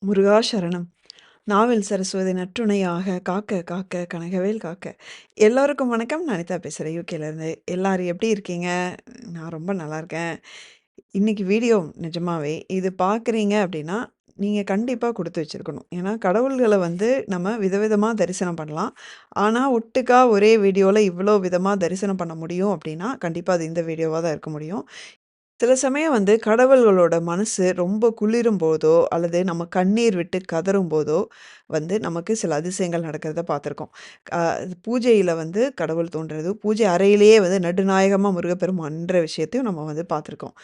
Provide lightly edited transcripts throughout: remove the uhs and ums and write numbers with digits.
முருகா சரணம். நாவில் சரஸ்வதி நற்றுணையாக காக்க காக்க கனகவேல் காக்க. எல்லோருக்கும் வணக்கம். நான் அனிதா பேசுறேன் யூகேலேருந்து. எல்லாரும் எப்படி இருக்கீங்க? நான் ரொம்ப நல்லா இருக்கேன். இன்னைக்கு வீடியோ நிஜமாவே இது பார்க்குறீங்க அப்படின்னா, நீங்க கண்டிப்பா குடுத்து வச்சிருக்கணும். ஏன்னா கடவுள்கள வந்து நம்ம விதவிதமா தரிசனம் பண்ணலாம். ஆனா, ஒட்டுக்கா ஒரே வீடியோல இவ்ளோ விதமா தரிசனம் பண்ண முடியும் அப்படின்னா, கண்டிப்பா அது இந்த வீடியோவா தான் இருக்க முடியும். சில சமயம் வந்து கடவுள்களோட மனசு ரொம்ப குளிரும்போதோ, அல்லது நம்ம கண்ணீர் விட்டு கதறும்போதோ வந்து நமக்கு சில அதிசயங்கள் நடக்கிறத பார்த்துருக்கோம். பூஜையில வந்து கடவுள் தோன்றுறது, பூஜை அறையிலேயே வந்து நடுநாயகமா முருகப்பெருமான்ற விஷயத்தையும் நம்ம வந்து பார்த்துருக்கோம்.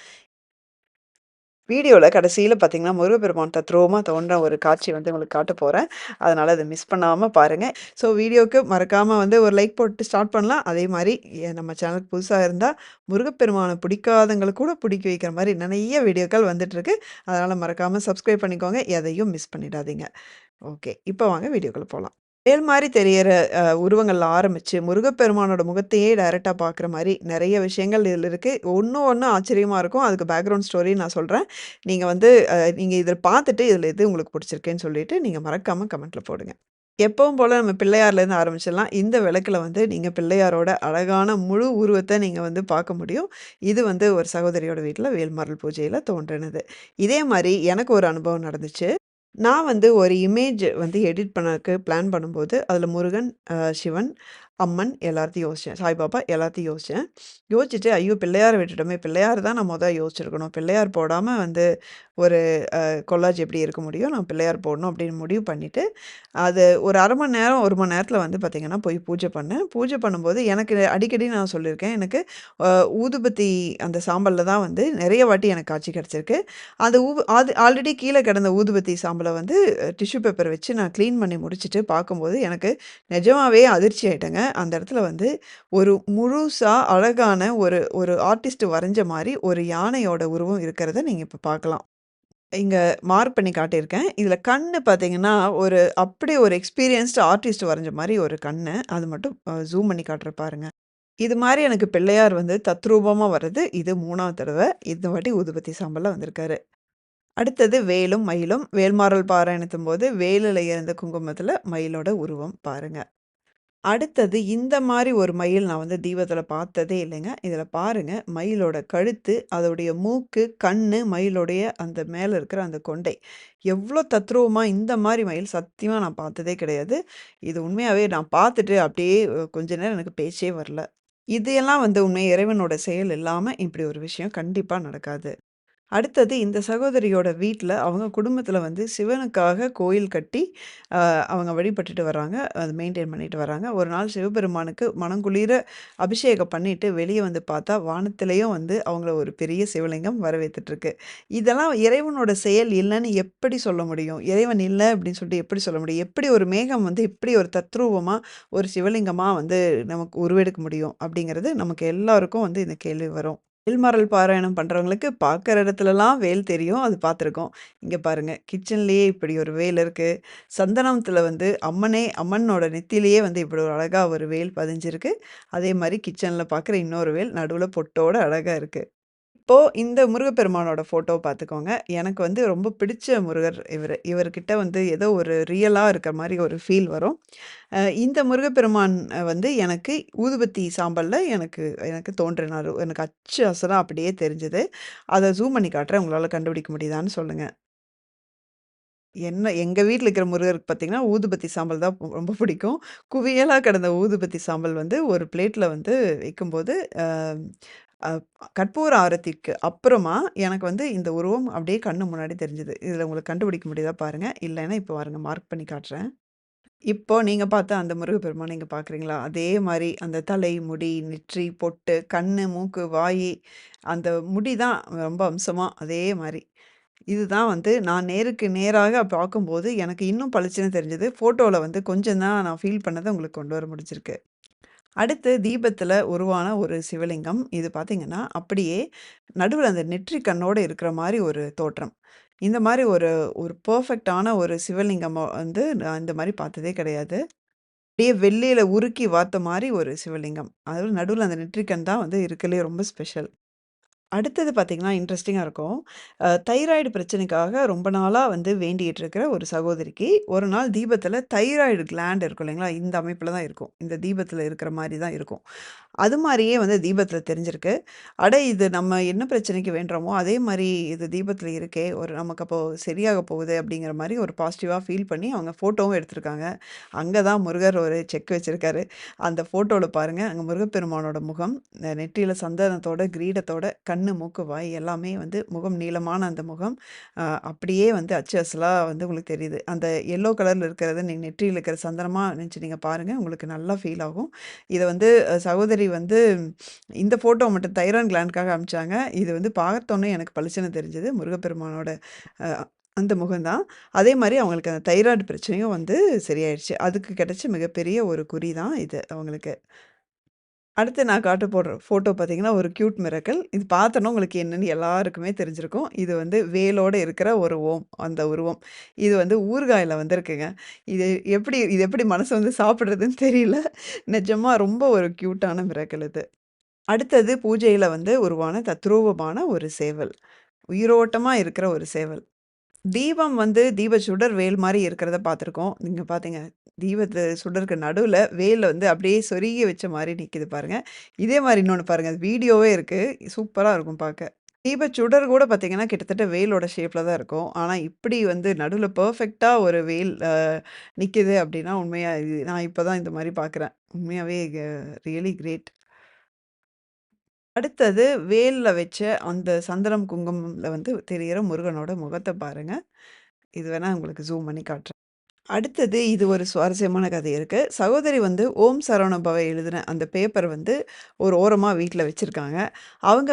வீடியோல கடைசியில பார்த்தீங்கன்னா, முருகப்பெருமான் தத்ரூவமா தோன்ற ஒரு காட்சி வந்து உங்களுக்கு காட்டப் போறேன். அதனால அத மிஸ் பண்ணாம பாருங்க. ஸோ வீடியோக்கு மறக்காம வந்து ஒரு லைக் போட்டு ஸ்டார்ட் பண்ணலாம். அதே மாரி நம்ம சேனலுக்கு புதுசா இருந்தா, முருகப்பெருமான பிடிக்காதவங்கள கூட பிடிக்க வைக்கிற மாரி நெறைய வீடியோக்கள் வந்துட்டுருக்கு. அதனால மறக்காம சப்ஸ்கிரைப் பண்ணிக்கோங்க. எதையும் மிஸ் பண்ணிடாதீங்க. ஓகே. இப்ப வாங்க வீடியோக்குள்ள போலாம். வேல் மாரி தெரியற உருவங்கள்ல ஆரம்பிச்சு, முருகப்பெருமானோட முகத்தையே டைரக்ட்டா பார்க்குற மாரி நெறைய விஷயங்கள் இதுல இருக்கு. ஒண்ணு ஆச்சரியமா இருக்கும். அதுக்கு பேக்ரவுண்ட் ஸ்டோரி நான் சொல்றேன். நீங்க வந்து நீங்க இத பார்த்துட்டு இதுல எது உங்களுக்கு பிடிச்சிருக்குன்னு சொல்லிட்டு நீங்க மறக்காம கமெண்ட்ல போடுங்க. எப்பவும் போல நம்ம பிள்ளையார்லேருந்து ஆரம்பிச்சிடலாம். இந்த விளக்குல வந்து நீங்க பிள்ளையாரோட அழகான முழு உருவத்த நீங்க வந்து பார்க்க முடியும். இது வந்து ஒரு சகோதரியோட வீட்ல வேல்மாறல் பூஜையில தோன்றினது. இதே மாரி எனக்கு ஒரு அனுபவம் நடந்துச்சு. நான் வந்து ஒரு இமேஜ் வந்து எடிட் பண்ணக்கு பிளான் பண்ணும்போது, அதில முருகன், சிவன், அம்மன் எல்லாத்தையும் யோசிச்சேன். சாய்பாபா எல்லாத்தையும் யோசிச்சேன். யோசிச்சுட்டு, ஐயோ! பிள்ளையார விட்டுட்டோமே! பிள்ளையார் தான் நான் யோசிச்சிருக்கணும். பிள்ளையார் போடாம வந்து ஒரு கொல்லாஜ் எப்படி இருக்க முடியும்? நான் பிள்ளையார் போடணும் அப்படின்னு முடிவு பண்ணிட்டு, அது ஒரு 1/2 மணி நேரம், 1 மணி நேரத்தில வந்து பார்த்தீங்கன்னா, போய் பூஜை பண்ணேன். பூஜை பண்ணும்போது எனக்கு அடிக்கடி நான் சொல்லியிருக்கேன். எனக்கு அ ஊதுபத்தி அந்த சாம்பல்ல தான் வந்து நெறைய வாட்டி எனக்கு காட்சி கிடைச்சிருக்கு. அந்த அது ஆல்ரெடி கீழ கிடந்த ஊதுபத்தி சாம்பல வந்து டிஷ்யூ பேப்பர் வச்சு நான் கிளீன் பண்ணி முடிச்சுட்டு பார்க்கும்போது, எனக்கு நிஜமாவே அதிர்ச்சி ஆயிட்டேங்க. அந்த இடத்துல வந்து ஒரு முழுசா அழகான ஒரு ஒரு ஆர்டிஸ்ட் வரைஞ்ச மாரி ஒரு யானையோட உருவம் இருக்கிறத நீங்க இப்ப பார்க்கலாம். இங்க மார்க் பண்ணி காட்டியிருக்கேன். இதுல கண்ணு பார்த்தீங்கன்னா, அப்படியே ஒரு எக்ஸ்பீரியன்ஸ்டு ஆர்டிஸ்ட் வரைஞ்ச மாரி ஒரு கண்ணு. அது மட்டும் ஜூம் பண்ணி காட்டுறேன் பாருங்க. இது மாரி எனக்கு பிள்ளையார் வந்து தத்ரூபமா வர்றது இது 3வது தடவ. இந்த வாட்டி ஊதுபத்தி சாம்பல்ல வந்திருக்காரு. அடுத்தது வேலும், மயிலும். வேல்மாறல் பாராயணத்தும்போது வேலுல இருந்த குங்குமத்துல மயிலோட உருவம் பாருங்க. அடுத்தது இந்த மாரி ஒரு மயில் நான் வந்து தீபத்தில பார்த்ததே இல்லைங்க. இதில பாருங்க, மயிலோட கழுத்து, அதோடைய மூக்கு, கண்ணு, மயிலுடைய அந்த மேல இருக்கிற அந்த கொண்டை. எவ்ளோ தத்ரூவமா இந்த மாரி மயில் சத்தியமா நான் பார்த்ததே கிடையாது. இது உண்மையாவே நான் பார்த்துட்டு அப்படியே கொஞ்ச நேரம் எனக்கு பேச்சே வரல. இது எல்லாம் வந்து உண்மையா இறைவனோட செயல் இல்லாம இப்படி ஒரு விஷயம் கண்டிப்பா நடக்காது. அடுத்தது இந்த சகோதரியோட வீட்ல, அவங்க குடும்பத்தில வந்து சிவனுக்காக கோயில் கட்டி, அவங்க வழிபட்டுட்டு வர்றாங்க. அத மெயின்டெயின் பண்ணிட்டு வர்றாங்க. ஒரு நாள் சிவபெருமானுக்கு மனங்குளிர அபிஷேகம் பண்ணிட்டு, வெளிய வந்து பார்த்தா, வானத்திலேயும் வந்து அவங்கள ஒரு பெரிய சிவலிங்கம் வரவேத்துட்டுருக்கு. இதெல்லாம் இறைவனோட செயல் இல்லன்னு எப்படி சொல்ல முடியும்? இறைவன் இல்ல அப்படின்னு சொல்லிட்டு எப்படி சொல்ல முடியும்? எப்படி ஒரு மேகம் வந்து இப்படி ஒரு தத்ரூவமா, ஒரு சிவலிங்கமா வந்து நமக்கு உருவெடுக்க முடியும்? அப்படிங்கிறது நமக்கு எல்லாருக்கும் வந்து இந்த கேள்வி வரும். வேல்மாறல் பாராயணம் பண்றவங்களுக்கு பார்க்குற இடத்துலலாம் வேல் தெரியும். அது பார்த்துருக்கோம். இங்க பாருங்க, கிச்சன்லேயே இப்படி ஒரு வேல் இருக்கு. சந்தனத்துல வந்து அம்மனோட நெத்தியிலேயே வந்து இப்படி ஒரு அழகா ஒரு வேல் பதிஞ்சிருக்கு. அதே மாரி கிச்சன்ல பார்க்குற இன்னொரு வேல் நடுவுல பொட்டோட அழகா இருக்கு. இப்போ இந்த முருகப்பெருமானோட ஃபோட்டோ பார்த்துக்கோங்க. எனக்கு வந்து ரொம்ப பிடிச்ச முருகர் இவரு. இவர்கிட்ட வந்து ஏதோ ஒரு ரியலா இருக்க மாரி ஒரு ஃபீல் வரும். இந்த முருகப்பெருமான் வந்து எனக்கு ஊதுபத்தி சாம்பல்ல எனக்கு எனக்கு தோன்றினாரு. எனக்கு அச்சு அசலா அப்படியே தெரிஞ்சது. அத ஜூம் பண்ணி காட்டுறேன். உங்களால கண்டுபிடிக்க முடியுதான்னு சொல்லுங்க. எங்க வீட்ல இருக்கிற முருகருக்கு பார்த்தீங்கன்னா, ஊதுபத்தி சாம்பல் தான் ரொம்ப பிடிக்கும். குவியலா கிடந்த ஊதுபத்தி சாம்பல் வந்து ஒரு பிளேட்ல வந்து வைக்கும்போது, அ அ கற்பூர ஆரத்திக்கு அப்புறமா எனக்கு வந்து இந்த உருவம் அப்படியே கண்ணு முன்னாடி தெரிஞ்சது. இதில உங்களுக்கு கண்டுபிடிக்க முடியுதா பாருங்க. இல்லைன்னா இப்போ பாருங்க மார்க் பண்ணி காட்டுறேன். இப்போ நீங்க பார்த்த அந்த முருகப்பெருமான நீங்க பார்க்குறீங்களா? அதே மாரி அந்த தலை, முடி, நெற்றி, பொட்டு, கண்ணு, மூக்கு, வாயி அந்த முடி தான் ரொம்ப அம்சமா அதே மாரி. இதுதான் வந்து நான் நேருக்கு நேராக பார்க்கும்போது எனக்கு இன்னும் பளிச்சுன்னு தெரிஞ்சது. ஃபோட்டோல வந்து கொஞ்சம் தான் நான் ஃபீல் பண்ணத உங்களுக்கு கொண்டு வர முடிஞ்சிருக்கு. அடுத்து தீபத்தில உருவான ஒரு சிவலிங்கம். இது பார்த்தீங்கன்னா, அப்படியே நடுவுல அந்த நெற்றிக் கண்ணோட இருக்கிற மாரி ஒரு தோற்றம். இந்த மாரி ஒரு ஒரு பெர்ஃபெக்ட்டான ஒரு சிவலிங்கம் வந்து நான் இந்த மாரி பார்த்ததே கிடையாது. அப்படியே வெள்ளியில உருக்கி வார்த்த மாரி ஒரு சிவலிங்கம். அதுவும் நடுவுல அந்த நெற்றிக்கண் தான் வந்து இருக்கறதுலயே ரொம்ப ஸ்பெஷல். அடுத்தது பார்த்தீங்கன்னா, இன்ட்ரஸ்டிங்கா இருக்கும். தைராய்டு பிரச்சனைக்காக ரொம்ப நாளா வந்து வேண்டிட்டு இருக்கிற ஒரு சகோதரிக்கு, ஒரு நாள் தீபத்தில தைராய்டு கிளாண்ட் இருக்கும் இல்லைங்களா? இந்த அமைப்பில தான் இருக்கும். இந்த தீபத்தில இருக்கிற மாரி தான் இருக்கும். அது மாரியே வந்து தீபத்தில தெரிஞ்சிருக்கு. அட இது நம்ம என்ன பிரச்சனைக்கு வேண்டுறோமோ, அதே மாரி இது தீபத்தில இருக்கே! ஒரு நமக்கு அப்போ சரியாக போகுது அப்படிங்கிற மாரி ஒரு பாசிட்டிவா ஃபீல் பண்ணி அவங்க ஃபோட்டோவும் எடுத்திருக்காங்க. அங்க தான் முருகர் ஒரு செக் வச்சிருக்காரு. அந்த ஃபோட்டோல பாருங்க, அங்க முருகப்பெருமானோட முகம், நெற்றியில சந்தனத்தோட, கிரீடத்தோட, கண்ணு, மூக்கு, வாய் எல்லாமே வந்து முகம் நீளமான அந்த முகம், அப்படியே வந்து அச்சு அசலா வந்து உங்களுக்கு தெரியுது. அந்த எல்லோ கலர்ல இருக்கிறது நீங்க நெற்றியில இருக்கிற சந்தனமா நெனச்சு நீங்க பாருங்க. உங்களுக்கு நல்லா ஃபீல் ஆகும். இத வந்து சகோதரி வந்து இந்த ஃபோட்டோ மட்டும் தைரான் கிளாண்டுக்காக அனுப்பிச்சாங்க. இது வந்து பார்த்தோனே எனக்கு பளிச்சுன்னு தெரிஞ்சது. முருகப்பெருமானோட அ அந்த முகம் தான். அதே மாரி அவங்களுக்கு அந்த தைராய்டு பிரச்சனையும் வந்து சரியாயிடுச்சு. அதுக்கு கிடைச்ச மிகப்பெரிய ஒரு குறி தான் இது அவங்களுக்கு. அடுத்து நான் காட்ட போடுற ஃபோட்டோ பார்த்தீங்கன்னா, ஒரு கியூட் மிராக்கிள். இது பார்த்தோனே உங்களுக்கு என்னன்னு எல்லாருக்குமே தெரிஞ்சிருக்கும். இது வந்து வேலோட இருக்கிற ஒரு அந்த உருவம். இது வந்து ஊறுகாயில வந்திருக்குங்க. இது எப்படி மனசு வந்து சாப்பிடுறதுன்னு தெரியல. நிஜமா ரொம்ப ஒரு கியூட்டான மிராக்கிள் இது. அடுத்தது பூஜையில வந்து உருவான தத்ரூபமான ஒரு சேவல். உயிரோட்டமா இருக்கிற ஒரு சேவல். தீபம் வந்து தீப சுடர் வேல் மாரி இருக்கிறத பார்த்துருக்கோம். நீங்க பார்த்தீங்க. தீபத்து சுடருக்கு நடுவுல வேல் வந்து அப்படியே சொருகி வச்ச மாரி நிக்குது பாருங்க. இதே மாரி இன்னொன்னு பாருங்க. அது வீடியோவே இருக்கு. சூப்பரா இருக்கும் பார்க்க. தீப சுடர் கூட பார்த்தீங்கன்னா, கிட்டத்தட்ட வேலோட ஷேப்ல தான் இருக்கும். ஆனா, இப்படி வந்து நடுவுல பெர்ஃபெக்ட்டா ஒரு வேல் நிக்குது அப்படின்னா, உண்மையா இது நான் இப்ப தான் இந்த மாரி பார்க்குறேன். உண்மையாவே ரியலி கிரேட். அடுத்தது வேல்ல வச்ச அந்த சந்தனம், குங்குமம்ல வந்து தெரியிற முருகனோட முகத்த பாருங்க. இது வேணா உங்களுக்கு ஜூம் பண்ணி காட்டுறேன். அடுத்தது இது ஒரு சுவாரஸ்யமான கதை இருக்கு. சகோதரி வந்து ஓம் சரவண பவ எழுதின அந்த பேப்பர் வந்து ஒரு ஓரமா வீட்ல வச்சிருக்காங்க. அவங்க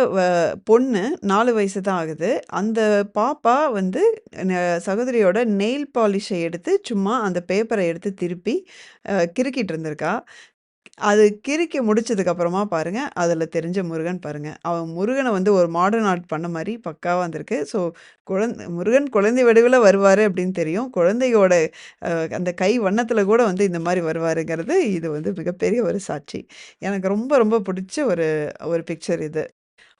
பொண்ணு 4 வயசு தான் ஆகுது. அந்த பாப்பா வந்து ந சகோதரியோட நெயில் பாலிஷ எடுத்து சும்மா அந்த பேப்பர எடுத்து திருப்பி கிறுக்கிட்டு இருந்திருக்கா. அது கிறுக்கி முடிச்சதுக்கு அப்புறமா பாருங்க, அதில தெரிஞ்ச முருகன் பாருங்க. அவன் முருகன வந்து ஒரு மாடர்ன் ஆர்ட் பண்ண மாரி பக்காவா வந்திருக்கு. ஸோ முருகன் குழந்தை வடிவில வருவாரு அப்படின்னு தெரியும். குழந்தையோட அந்த கை வண்ணத்தில கூட வந்து இந்த மாரி வருவாருங்கிறது, இது வந்து மிகப்பெரிய ஒரு சாட்சி. எனக்கு ரொம்ப ரொம்ப பிடிச்ச ஒரு ஒரு பிக்சர் இது.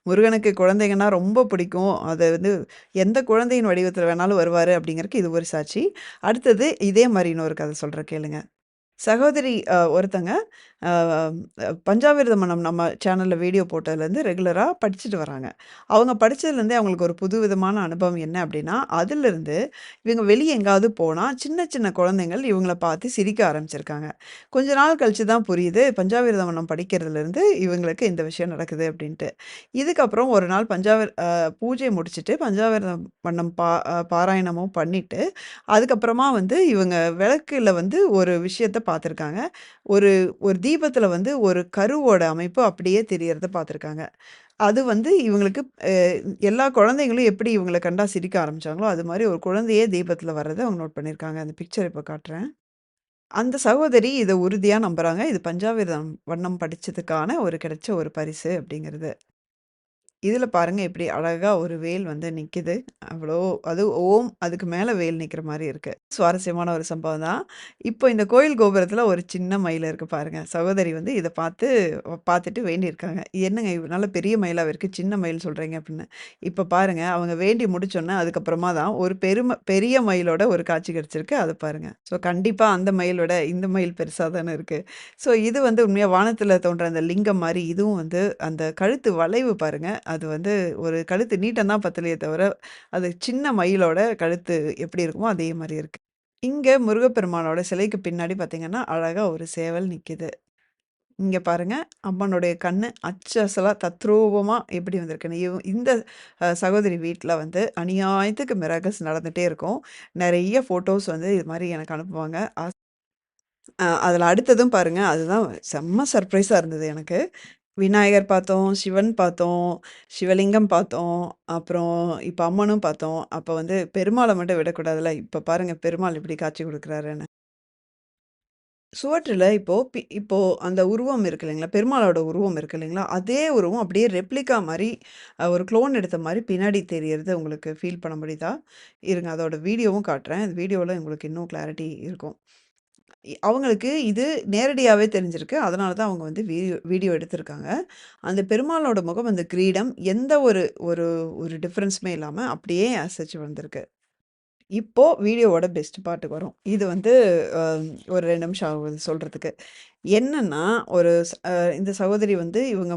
முருகனுக்கு குழந்தைங்கன்னா ரொம்ப பிடிக்கும். அது வந்து எந்த குழந்தையின் வடிவத்தில வேணாலும் வருவாரு அப்படிங்கிறதுக்கு இது ஒரு சாட்சி. அடுத்தது இதே மாரி இன்னொரு கதை சொல்றேன் கேளுங்க. சகோதரி ஒருத்தங்க அ பஞ்சாமிர்த மன்னம் நம்ம சேனல்ல வீடியோ போட்டதுலேருந்து ரெகுலரா படிச்சுட்டு வராங்க. அவங்க படிச்சதுலேருந்தே அவங்களுக்கு ஒரு புதுவிதமான அனுபவம் என்ன அப்டின்னா, அதிலிருந்து இவங்க வெளிய எங்கேயாவது போனா, சின்ன சின்ன குழந்தைகள் இவங்கள பார்த்து சிரிக்க ஆரம்பிச்சிருக்காங்க. கொஞ்ச நாள் கழிச்சு தான் புரியுது, பஞ்சாமிர்த மன்னம் படிக்கிறதுலேருந்து இவங்களுக்கு இந்த விஷயம் நடக்குது அப்டின்ட்டு. இதுக்கப்புறம் ஒரு நாள் பூஜை முடிச்சுட்டு பஞ்சாமிர்தம் மன்னம் பாராயணமும் பண்ணிட்டு அதுக்கப்புறமா வந்து இவங்க விளக்குல வந்து ஒரு விஷயத்த பார்த்துருக்காங்க. ஒரு ஒரு தீபத்தில வந்து ஒரு கருவோட அமைப்பு அப்படியே தெரியறத பார்த்துருக்காங்க. அது வந்து இவங்களுக்கு எல்லா குழந்தைங்களும் எப்படி இவங்கள கண்டா சிரிக்க ஆரம்பிச்சாங்களோ, அது மாரி ஒரு குழந்தையே தீபத்தில வர்றத அவங்க நோட் பண்ணியிருக்காங்க. அந்த பிக்சர் இப்ப காட்டுறேன். அந்த சகோதரி இத உறுதியா நம்புறாங்க. இது பஞ்சாமிர்தம் வண்ணம் படிச்சதுக்கான ஒரு கிடைச்ச ஒரு பரிசு அப்படிங்கிறது. இதில பாருங்க எப்படி அழகா ஒரு வேல் வந்து நிக்குது. அவ்வளோ அதுவும் அதுக்கு மேல வேல் நிக்கிற மாரி இருக்கு. சுவாரஸ்யமான ஒரு சம்பவம் தான். இப்போ இந்த கோயில் கோபுரத்தில ஒரு சின்ன மயில் இருக்கு பாருங்க. சகோதரி வந்து இத பார்த்துட்டு வேண்டியிருக்காங்க. "என்னங்க நல்ல பெரிய மயிலாவே இருக்கு, சின்ன மயில் சொல்றீங்க" அப்படின்னு. இப்ப பாருங்க அவங்க வேண்டி முடிச்சோனே, அதுக்கப்புறமா தான் ஒரு பெரிய மயிலோட ஒரு காட்சி கிடைச்சிருக்கு. அத பாருங்க. ஸோ கண்டிப்பா அந்த மயிலோட இந்த மயில் பெருசா தானே இருக்கு. ஸோ இது வந்து உண்மையா வானத்தில தோன்ற அந்த லிங்கம் மாரி, இதுவும் வந்து அந்த கழுத்து வளைவு பாருங்க. அது வந்து ஒரு கழுத்து நீட்டம் தான் பத்தலையே தவிர, அது சின்ன மயிலோட கழுத்து எப்படி இருக்குமோ, அதே மாரி இருக்கு. இங்க முருகப்பெருமானோட சிலைக்கு பின்னாடி பார்த்தீங்கன்னா, அழகா ஒரு சேவல் நிக்குது. இங்க பாருங்க, அம்மனுடைய கண்ணு அச்சு அசலா தத்ரூபமா எப்படி வந்திருக்குன்னு. இந்த சகோதரி வீட்ல வந்து அநியாயத்துக்கு மிராக்கிள்ஸ் நடந்துட்டே இருக்கும். நெறைய ஃபோட்டோஸ் வந்து இது மாரி எனக்கு அனுப்புவாங்க. அதில அடுத்ததும் பாருங்க, அதுதான் செம்ம சர்ப்ரைஸா இருந்தது எனக்கு. விநாயகர் பார்த்தோம், சிவன் பார்த்தோம், சிவலிங்கம் பார்த்தோம், அப்புறம் இப்ப அம்மனும் பார்த்தோம். அப்ப வந்து பெருமாள மட்டும் விடக்கூடாதுல்ல. இப்ப பாருங்க பெருமாள் எப்படி காட்சி குடுக்குறாருன்னு. சுவற்றில இப்போ அந்த உருவம் இருக்கு இல்லைங்களா? பெருமாளோட உருவம் இருக்கு இல்லைங்களா? அதே உருவம் அப்படியே ரெப்ளிகா மாரி ஒரு க்ளோன் எடுத்த மாரி பின்னாடி தெரியறது உங்களுக்கு ஃபீல் பண்ண முடியுதா? இருங்க அதோட வீடியோவும் காட்டுறேன். அந்த வீடியோல உங்களுக்கு இன்னும் கிளாரிட்டி இருக்கும். அவங்களுக்கு இது நேரடியாவே தெரிஞ்சிருக்கு. அதனால தான் அவங்க வந்து வீடியோ எடுத்திருக்காங்க. அந்த பெருமாளோட முகம், அந்த கிரீடம் எந்த ஒரு ஒரு ஒரு டிஃபரன்ஸுமே இல்லாம அப்படியே ஆஸ் சச் வந்திருக்கு. இப்போ வீடியோவோட பெஸ்ட் பார்ட்டுக்கு வரோம். இது வந்து அ ஒரு 2 நிமிஷம் ஆகுது சொல்றதுக்கு. என்னன்னா, ஒரு இந்த சகோதரி வந்து இவங்க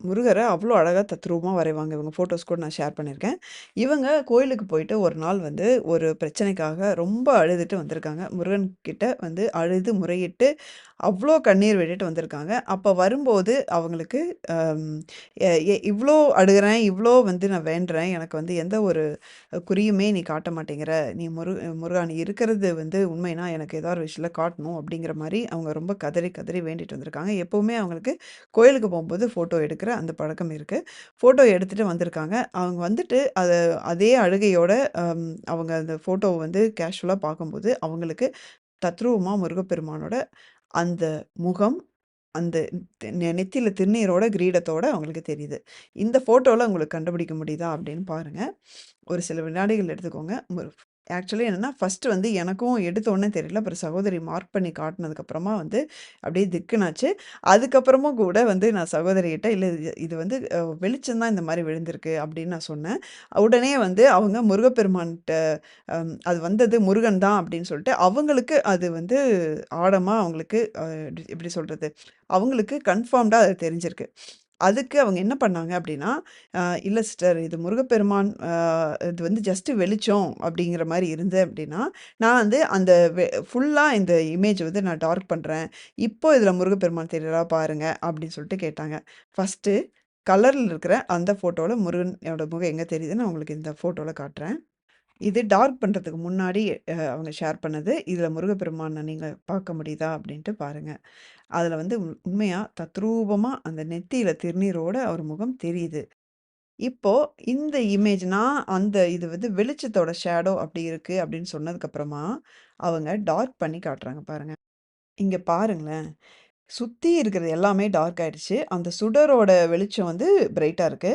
முருகர அவ்ளோ அழகா தத்ரூவமா வரைவாங்க. இவங்க ஃபோட்டோஸ் கூட நான் ஷேர் பண்ணியிருக்கேன். இவங்க கோயிலுக்கு போயிட்டு ஒரு நாள் வந்து ஒரு பிரச்சனைக்காக ரொம்ப அழுதுட்டு வந்திருக்காங்க. முருகன் கிட்ட வந்து அழுது முறையிட்டு அவ்ளோ கண்ணீர் விட்டுட்டு வந்திருக்காங்க. அப்ப வரும்போது அவங்களுக்கு அம் எ எ இவ்ளோ அழுகுறேன், இவ்ளோ வந்து நான் வேண்டுறேன். எனக்கு வந்து எந்த ஒரு குறியுமே நீ காட்ட மாட்டேங்கிற. நீ முருகா நீ இருக்கிறது வந்து உண்மைனா எனக்கு ஏதாவது ஒரு விஷயத்துல காட்டணும் அப்படிங்கிற மாரி அவங்க ரொம்ப கதறி கதறி வேண்டிட்டு வந்திருக்காங்க. எப்பவுமே அவங்களுக்கு கோயிலுக்கு போம்போது ஃபோட்டோ எடுக்கிற அந்த பழக்கம் இருக்கு. ஃபோட்டோ எடுத்துட்டு வந்திருக்காங்க. அவங்க வந்துட்டு அதே அழுகையோட அவங்க அந்த ஃபோட்டோவ வந்து கேஷுவலா பார்க்கும்போது, அவங்களுக்கு தத்ரூவமா முருகப்பெருமானோட அந்த முகம், அந்த நெத்தியில திருநீரோட, கிரீடத்தோட அவங்களுக்கு தெரியுது. இந்த ஃபோட்டோல உங்களுக்கு கண்டுபிடிக்க முடியுதா அப்படின்னு பாருங்க. ஒரு சில வினாடிகள் எடுத்துக்கோங்க. ஆக்சுவலி என்னன்னா, ஃபர்ஸ்ட்டு வந்து எனக்கும் எடுத்த உடனே தெரியல. அப்புறம் சகோதரி மார்க் பண்ணி காட்டுனதுக்கப்புறமா வந்து அப்படியே திக்குனாச்சு. அதுக்கப்புறமும் கூட வந்து நான் சகோதரிகிட்ட, "இல்ல இது வந்து வெளிச்சம் தான் இந்த மாரி விழுந்திருக்கு" அப்படின்னு நான் சொன்னேன். உடனே வந்து அவங்க முருகப்பெருமான்ட்ட அது வந்தது முருகன் தான் அப்படின்னு சொல்லிட்டு, அவங்களுக்கு அது வந்து ஆழமா அவங்களுக்கு எப்படி சொல்றது? அவங்களுக்கு கன்ஃபார்ம்டா அது தெரிஞ்சிருக்கு. அதுக்கு அவங்க என்ன பண்ணாங்க அப்படின்னா, இல்ல சிஸ்டர் இது முருகப்பெருமான் இது வந்து ஜஸ்ட் வெளிச்சம் அப்படிங்கிற மாரி இருந்தது அப்படின்னா, நான் வந்து அந்த ஃபுல்லா இந்த இமேஜ் வந்து நான் டார்க் பண்றேன். இப்போ இதில முருகப்பெருமான் தெரியிறா பாருங்க அப்படின்னு சொல்லிட்டு கேட்டாங்க. ஃபர்ஸ்ட்டு கலர்ல இருக்கிற அந்த ஃபோட்டோல முருகனோட முகம் எங்க தெரியுதுன்னு நான் உங்களுக்கு இந்த ஃபோட்டோல காட்டுறேன். இது டார்க் பண்றதுக்கு முன்னாடி அவங்க ஷேர் பண்ணது. இதில முருகப்பெருமான நீங்க பார்க்க முடியுதா அப்படின்ட்டு பாருங்க. அதில வந்து உண்மையா தத்ரூபமா அந்த நெத்தியில திருநீரோட அவர் முகம் தெரியுது. இப்போ இந்த இமேஜ் நான் அந்த இது வந்து வெளிச்சத்தோட ஷேடோ அப்படி இருக்கு அப்படின்னு சொன்னதுக்கப்புறமா, அவங்க டார்க் பண்ணி காட்டுறாங்க பாருங்க. இங்க பாருங்களேன். சுத்தி இருக்கிறது எல்லாமே டார்க் ஆயிடுச்சு. அந்த சுடரோட வெளிச்சம் வந்து பிரைட்டா இருக்கு.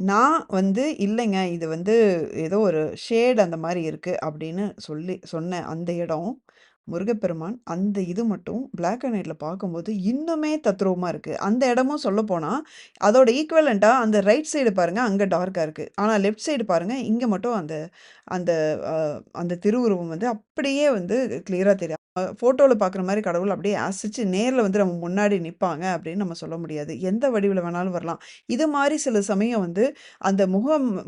நான் வந்து இல்லைங்க இது வந்து ஏதோ ஒரு ஷேட் அந்த மாரி இருக்கு அப்படின்னு சொன்ன அந்த இடம், முருகப்பெருமான் அந்த இது மட்டும் பிளாக் அண்ட் ஒயிட்ல பார்க்கும்போது இன்னுமே தத்ரூவமா இருக்கு. அந்த இடமும் சொல்லப்போனா, அதோட ஈக்வலன்ட்டா அந்த ரைட் சைடு பாருங்க, அங்க டார்க்கா இருக்கு. ஆனா லெஃப்ட் சைடு பாருங்க, இங்க மட்டும் அந்த அந்த அ அந்த திருவுருவம் வந்து அப்படியே வந்து கிளியரா தெரியும். ஃபோட்டோல பார்க்குற மாரி கடவுள் அப்படியே ஆசிச்சு நேர்ல வந்து நம்ம முன்னாடி நிப்பாங்க அப்படின்னு நம்ம சொல்ல முடியாது. எந்த வடிவில வேணாலும் வரலாம். இது மாரி சில சமயம் வந்து அந்த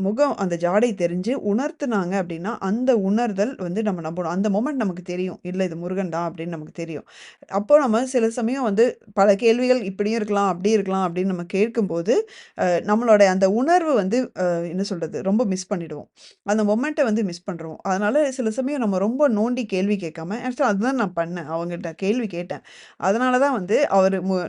முகம் அந்த ஜாடை தெரிஞ்சு உணர்த்துனாங்க அப்படின்னா, அந்த உணர்தல் வந்து நம்ம நம்பணும். அந்த மொமெண்ட் நமக்கு தெரியும். இல்ல இது முருகன் தான் அப்படின்னு நமக்கு தெரியும். அப்போ நம்ம சில சமயம் வந்து பல கேள்விகள் இப்படியும் இருக்கலாம், அப்படியும் இருக்கலாம் அப்படின்னு நம்ம கேட்கும்போது, நம்மளோட அந்த உணர்வு வந்து என்ன சொல்றது? ரொம்ப மிஸ் பண்ணிடுவோம். அந்த மொமெண்ட்ட வந்து மிஸ் பண்ருவோம். அதனால சில சமயம் நம்ம ரொம்ப நோண்டி கேள்வி கேட்காம ஆக்சுவலா அதுதான் நான் பண்ணேன். அவங்கள்ட்ட கேள்வி கேட்டேன். அதனால தான் வந்து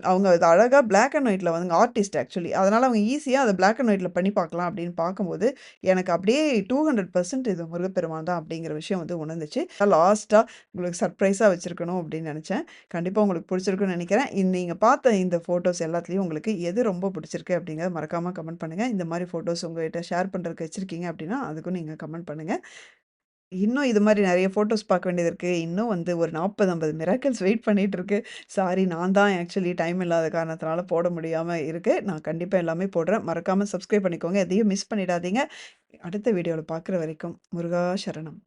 அவங்க அது அழகா பிளாக் அண்ட் ஒயிட்ல வந்து ஆர்டிஸ்ட் ஆக்சுவலி. அதனால அவங்க ஈஸியா அத பிளாக் அண்ட் ஒயிட்ல பண்ணி பார்க்கலாம் அப்படின்னு பார்க்கும்போது, எனக்கு அப்படியே 200% இது முருகப்பெருமான் தான் அப்படிங்கிற விஷயம் வந்து உணர்ந்துச்சு. லாஸ்ட்டா உங்களுக்கு சர்ப்ரைஸா வச்சிருக்கணும் அப்படின்னு நெனச்சேன். கண்டிப்பா உங்களுக்கு புடிச்சிருக்கும்னு நெனைக்கிறேன். நீங்க பார்த்த இந்த ஃபோட்டோஸ் எல்லாத்துலயும் உங்களுக்கு எது ரொம்ப புடிச்சிருக்கு அப்படிங்கிறத மறக்காம கமெண்ட் பண்ணுங்க. இந்த மாரி ஃபோட்டோஸ் உங்ககிட்ட ஷேர் பண்றதுக்கு வச்சிருக்கீங்க அப்படின்னா, அதுக்கும் நீங்க கமெண்ட் பண்ணுங்க. இன்னும் இது மாரி நெறைய ஃபோட்டோஸ் பார்க்க வேண்டியது இருக்கு. இன்னும் வந்து ஒரு 40, 50 மிராக்கிள்ஸ் வெயிட் பண்ணிட்டு இருக்கு. சாரி நான் தான் ஆக்சுவலி டைம் இல்லாத காரணத்தினால போட முடியாம இருக்கு. நான் கண்டிப்பா எல்லாமே போடுறேன். மறக்காம சப்ஸ்கிரைப் பண்ணிக்கோங்க. எதையும் மிஸ் பண்ணிடாதீங்க. அடுத்த வீடியோல பார்க்குற வரைக்கும் முருகா சரணம்.